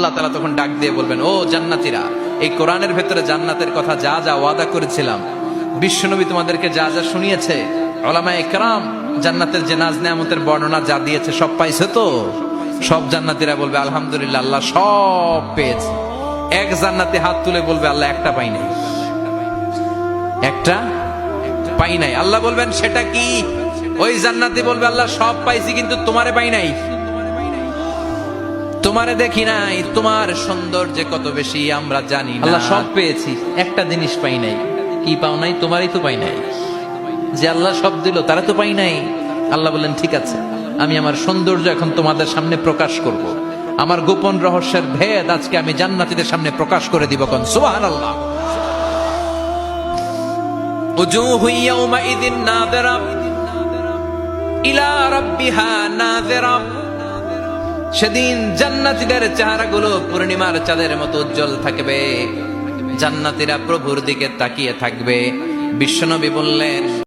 আল্লাহ তাআলা তখন ডাক দিয়ে বলবেন, ও জান্নাতীরা, এই কোরআনের ভেতরে জান্নাতের কথা যা যা ওয়াদা করেছিলাম, বিশ্বনবী তোমাদেরকে যা যা শুনিয়েছে, উলামায়ে কেরাম জান্নাতের যে নাজ নেয়ামতের বর্ণনা যা দিয়েছে সব পাইছে তো? সব জান্নাতীরা বলবে আলহামদুলিল্লাহ, আল্লাহ সব পেয়েছে। এক জান্নাতে হাত তুলে বলবে, আল্লাহ একটা পাই নাই, একটা পাই নাই। আল্লাহ বলবেন, সেটা কি? ওই জান্নাতি বলবে, আল্লাহ সব পাইছি কিন্তু তোমারে পাই নাই, তোমারে দেখি নাই, তোমার সৌন্দর্য কত বেশি আমরা জানি না। আল্লাহ সব পেয়েছি, একটা জিনিস পাই নাই। কি পাও নাই? তোমারই তো পাই নাই। যে আল্লাহ সব দিল তারা তো পাই নাই। আল্লাহ বললেন, ঠিক আছে, আমি আমার সৌন্দর্য এখন তোমাদের সামনে প্রকাশ করব। আমার গোপন রহস্যের ভেদ আজকে আমি জান্নাতীদের সামনে প্রকাশ করে দিব। কোন সুবহানাল্লাহ। উজুহু ইয়াউমাইযিন নাযিরা ইলা রাব্বিহা নাযিরা। সেদিন জান্নাতীদের চেহারাগুলো পূর্ণিমার চাঁদের মতো উজ্জ্বল থাকবে। জান্নাতীরা প্রভুর দিকে তাকিয়ে থাকবে। বিশ্বনবী বললেন,